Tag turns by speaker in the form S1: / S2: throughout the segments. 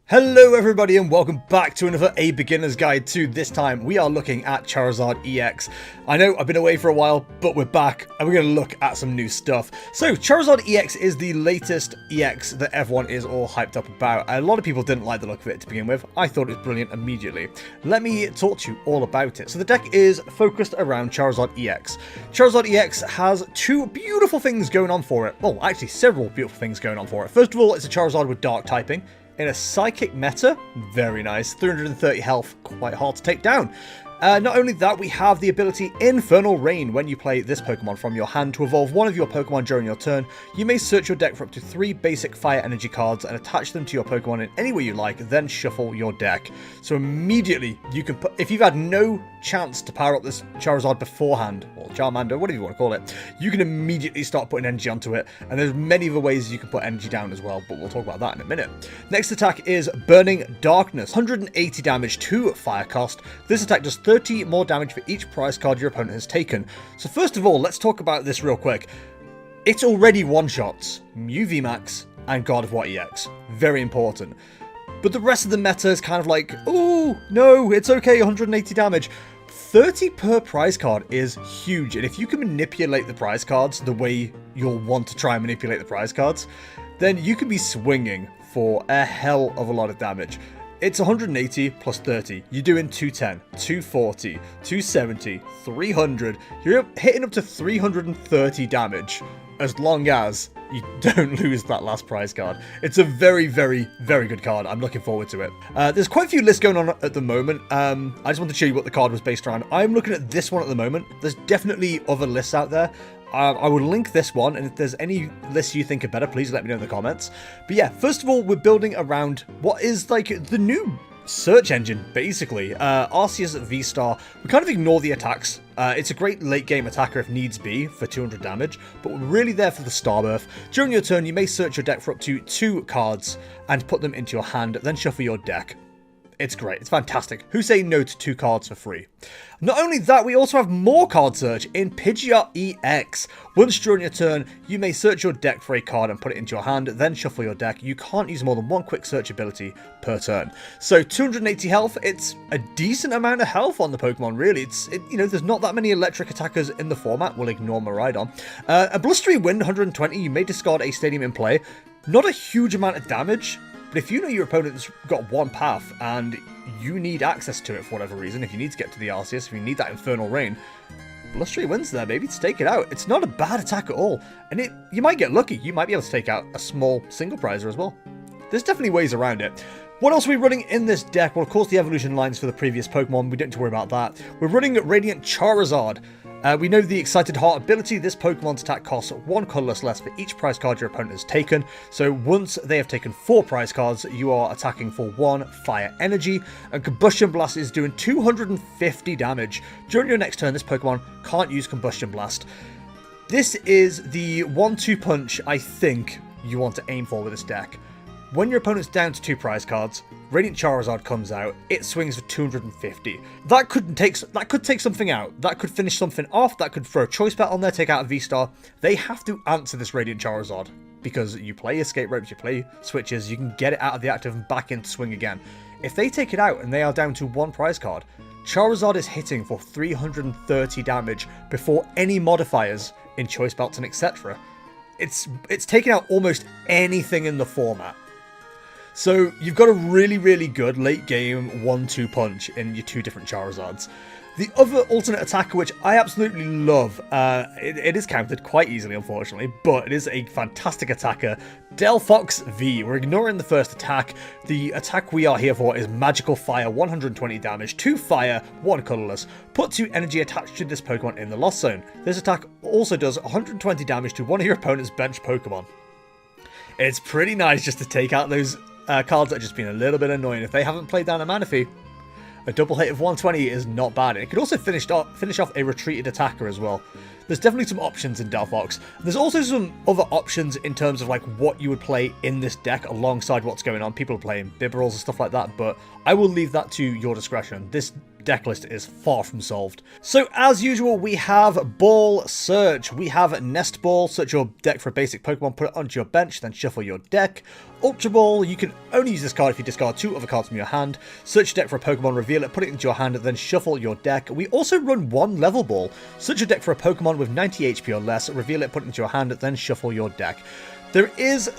S1: Hello everybody and welcome back to another A Beginner's Guide 2. This time we are looking at Charizard EX. I know I've been away for a while, but we're back and we're going to look at some new stuff. So Charizard EX is the latest EX that everyone is all hyped up about. A lot of people didn't like the look of it to begin with. I thought it was brilliant immediately. Let me talk to you all about it. So the deck is focused around Charizard EX. Charizard EX has two beautiful things going on for it. Well, actually several beautiful things going on for it. First of all, it's a Charizard with Dark typing. In a Psychic meta, very nice, 330 health, quite hard to take down. Not only that, we have the ability Infernal Rain. When you play this Pokemon from your hand to evolve one of your Pokemon during your turn, you may search your deck for up to 3 basic fire energy cards and attach them to your Pokemon in any way you like, then shuffle your deck. So immediately, you can put, if you've had no chance to power up this Charizard beforehand, or Charmander, whatever you want to call it, you can immediately start putting energy onto it, and there's many other ways you can put energy down as well, but we'll talk about that in a minute. Next attack is Burning Darkness, 180 damage to fire cost. This attack does 30 more damage for each prize card your opponent has taken. So first of all, let's talk about this real quick. It's already one-shots Mew VMAX and God of War EX. Very important. But the rest of the meta is kind of like, oh, no, it's okay, 180 damage. 30 per prize card is huge, and if you can manipulate the prize cards the way you'll want to try and manipulate the prize cards, then you could be swinging for a hell of a lot of damage. It's 180 plus 30. You're doing 210, 240, 270, 300. You're hitting up to 330 damage as long as you don't lose that last prize card. It's a very, very, very good card. I'm looking forward to it. There's quite a few lists going on at the moment. I just wanted to show you what the card was based around. I'm looking at this one at the moment. There's definitely other lists out there. I will link this one, and if there's any lists you think are better, please let me know in the comments. But yeah, first of all, we're building around what is like the new search engine, basically. Arceus VSTAR. We kind of ignore the attacks. It's a great late game attacker if needs be for 200 damage, but we're really there for the star birth. During your turn, you may search your deck for up to 2 cards and put them into your hand, then shuffle your deck. It's great. It's fantastic. Who say no to 2 cards for free? Not only that, we also have more card search in Pidgeot EX. Once during your turn, you may search your deck for a card and put it into your hand, then shuffle your deck. You can't use more than 1 quick search ability per turn. So 280 health, it's a decent amount of health on the Pokemon, really. You know, there's not that many electric attackers in the format. We'll ignore Miraidon. A Blustery Wind, 120. You may discard a Stadium in play. Not a huge amount of damage. But if you know your opponent's got 1 path and you need access to it for whatever reason, if you need to get to the Arceus, if you need that Infernal Rain, Blustery Wind's there, maybe, to take it out. It's not a bad attack at all. And you might get lucky. You might be able to take out a small single prizer as well. There's definitely ways around it. What else are we running in this deck? Well, of course, the evolution lines for the previous Pokemon. We don't have to worry about that. We're running Radiant Charizard. We know the Excited Heart ability. This Pokemon's attack costs 1 colorless less for each prize card your opponent has taken. So once they have taken 4 prize cards, you are attacking for 1 fire energy. And Combustion Blast is doing 250 damage. During your next turn, this Pokemon can't use Combustion Blast. This is the 1-2 punch I think you want to aim for with this deck. When your opponent's down to 2 prize cards, Radiant Charizard comes out, it swings for 250. That could take something out. That could finish something off. That could throw a choice bet on there, take out a V-Star. They have to answer this Radiant Charizard because you play Escape Ropes, you play Switches, you can get it out of the active and back into swing again. If they take it out and they are down to 1 prize card, Charizard is hitting for 330 damage before any modifiers in choice belts and etc. It's taking out almost anything in the format. So you've got a really, really good late game 1-2 punch in your 2 different Charizards. The other alternate attacker, which I absolutely love, it is countered quite easily, unfortunately, but it is a fantastic attacker, Delphox V. We're ignoring the first attack. The attack we are here for is Magical Fire, 120 damage, 2 fire, 1 colorless. Put 2 energy attached to this Pokemon in the Lost Zone. This attack also does 120 damage to one of your opponent's bench Pokemon. It's pretty nice just to take out those cards that have just been a little bit annoying. If they haven't played down a Manaphy, a double hit of 120 is not bad. And it could also finish off a retreated attacker as well. There's definitely some options in Delphox. There's also some other options in terms of like what you would play in this deck alongside what's going on. People are playing Bibberals and stuff like that, but I will leave that to your discretion. This Decklist is far from solved. So as usual, we have Ball Search. We have Nest Ball, search your deck for a basic Pokemon, put it onto your bench, then shuffle your deck. Ultra Ball, you can only use this card if you discard 2 other cards from your hand. Search your deck for a Pokemon, reveal it, put it into your hand, then shuffle your deck. We also run 1 Level Ball. Search your deck for a Pokemon with 90 HP or less, reveal it, put it into your hand, then shuffle your deck. There is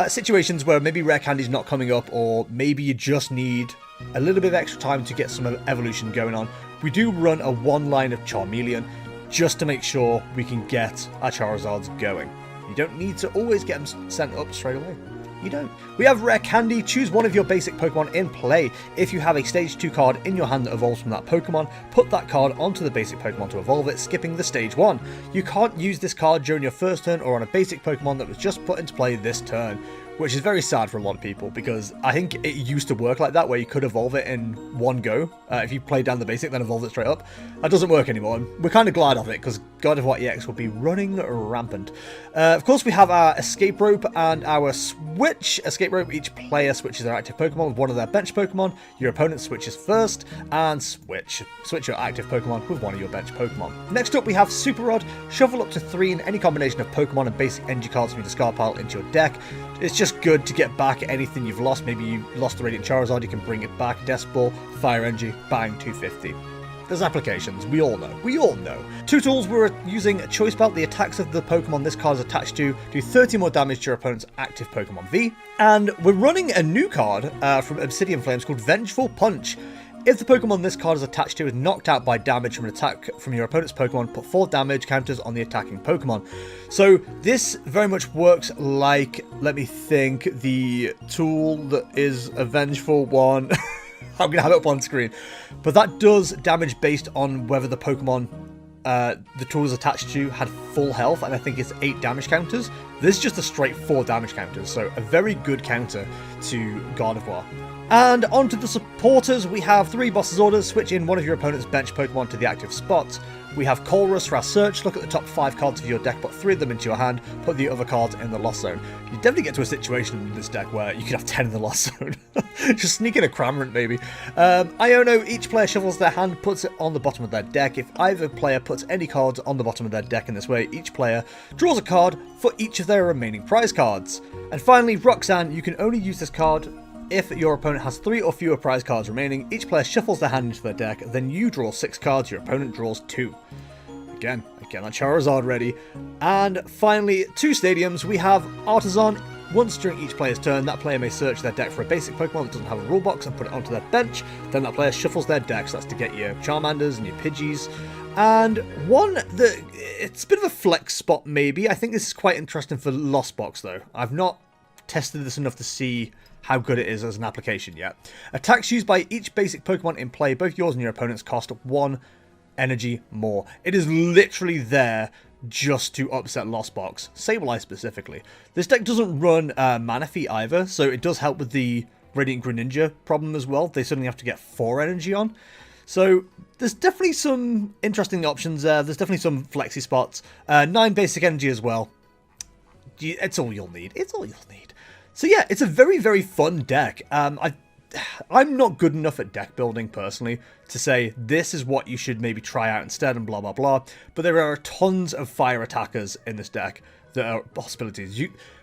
S1: situations where maybe Rare Candy's not coming up, or maybe you just need a little bit of extra time to get some evolution going on. We do run a 1 line of Charmeleon just to make sure we can get our Charizards going. You don't need to always get them sent up straight away. You don't. We have Rare Candy. Choose one of your basic Pokemon in play. If you have a Stage 2 card in your hand that evolves from that Pokemon, put that card onto the basic Pokemon to evolve it, skipping the Stage 1. You can't use this card during your first turn or on a basic Pokemon that was just put into play this turn, which is very sad for a lot of people, because I think it used to work like that, where you could evolve it in one go. If you played down the basic, then evolve it straight up. That doesn't work anymore, and we're kind of glad of it, because God of War EX will be running rampant. Of course, we have our Escape Rope and our Switch. Escape Rope, each player switches their active Pokemon with one of their bench Pokemon. Your opponent switches first, and Switch your active Pokemon with one of your bench Pokemon. Next up, we have Super Rod. Shuffle up to 3 in any combination of Pokemon and basic energy cards from your discard pile into your deck. It's just good to get back anything you've lost. Maybe you lost the Radiant Charizard, you can bring it back. Death Ball, Fire Energy, bang, 250. There's applications, we all know. 2 tools, we're using a Choice Belt. The attacks of the Pokemon this card is attached to do 30 more damage to your opponent's active Pokemon V. And we're running a new card from Obsidian Flames called Vengeful Punch. If the Pokemon this card is attached to is knocked out by damage from an attack from your opponent's Pokemon, put 4 damage counters on the attacking Pokemon. So this very much works like, let me think, the tool that is a vengeful one. I'm going to have it up on screen. But that does damage based on whether the Pokemon the tool is attached to had full health, and I think it's 8 damage counters. This is just a straight 4 damage counters, so a very good counter to God of War. And onto the supporters, we have 3 Boss's Orders. Switch in one of your opponent's bench Pokemon to the active spot. We have Colrus for our search. Look at the top 5 cards of your deck, put 3 of them into your hand, put the other cards in the lost zone. You definitely get to a situation in this deck where you could have 10 in the lost zone. Just sneak in a Cramorant, maybe. Iono, each player shuffles their hand, puts it on the bottom of their deck. If either player puts any cards on the bottom of their deck in this way, each player draws a card for each of their remaining prize cards. And finally, Roxanne, you can only use this card if your opponent has 3 or fewer prize cards remaining. Each player shuffles their hand into their deck, then you draw 6 cards, your opponent draws 2. Again, that Charizard ready. And finally, 2 stadiums. We have Artisan. Once during each player's turn, that player may search their deck for a basic Pokemon that doesn't have a rule box and put it onto their bench. Then that player shuffles their deck, so that's to get your Charmanders and your Pidgeys. And one that, it's a bit of a flex spot maybe. I think this is quite interesting for Lost Box though. I've not tested this enough to see how good it is as an application yet. Attacks used by each basic Pokemon in play, both yours and your opponent's, cost 1 energy more. It is literally there just to upset Lost Box, Sableye specifically. This deck doesn't run Manaphy either, so it does help with the Radiant Greninja problem as well. They suddenly have to get 4 energy on. So there's definitely some interesting options there. There's definitely some flexi spots. 9 basic energy as well. It's all you'll need. It's all you'll need. So yeah, it's a very, very fun deck. I'm not good enough at deck building, personally, to say this is what you should maybe try out instead and blah, blah, blah. But there are tons of fire attackers in this deck that are possibilities.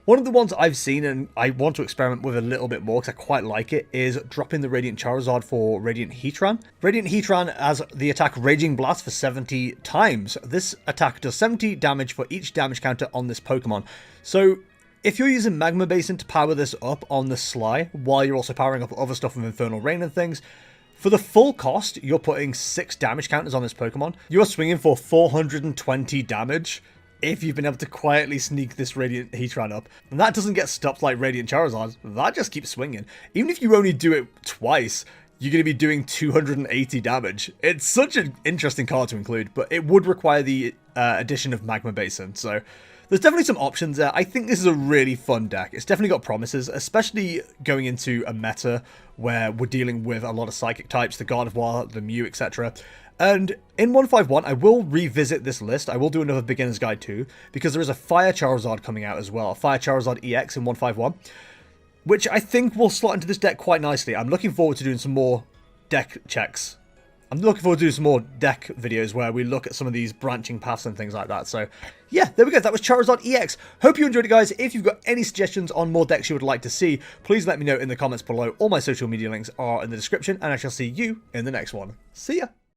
S1: One of the ones I've seen, and I want to experiment with a little bit more because I quite like it, is dropping the Radiant Charizard for Radiant Heatran. Radiant Heatran has the attack Raging Blast for 70 times. This attack does 70 damage for each damage counter on this Pokemon. So if you're using Magma Basin to power this up on the sly, while you're also powering up other stuff with Infernal Rain and things, for the full cost, you're putting 6 damage counters on this Pokemon. You're swinging for 420 damage if you've been able to quietly sneak this Radiant Heatran up. And that doesn't get stopped like Radiant Charizard. That just keeps swinging. Even if you only do it twice, you're going to be doing 280 damage. It's such an interesting card to include, but it would require the addition of Magma Basin, so there's definitely some options there. I think this is a really fun deck. It's definitely got promises, especially going into a meta where we're dealing with a lot of Psychic types, the God of War, the Mew, etc. And in 151, I will revisit this list. I will do another Beginner's Guide too, because there is a Fire Charizard coming out as well. A Fire Charizard EX in 151, which I think will slot into this deck quite nicely. I'm looking forward to doing some more deck checks I'm looking forward to do some more deck videos where we look at some of these branching paths and things like that. So yeah, there we go. That was Charizard EX. Hope you enjoyed it, guys. If you've got any suggestions on more decks you would like to see, please let me know in the comments below. All my social media links are in the description, and I shall see you in the next one. See ya!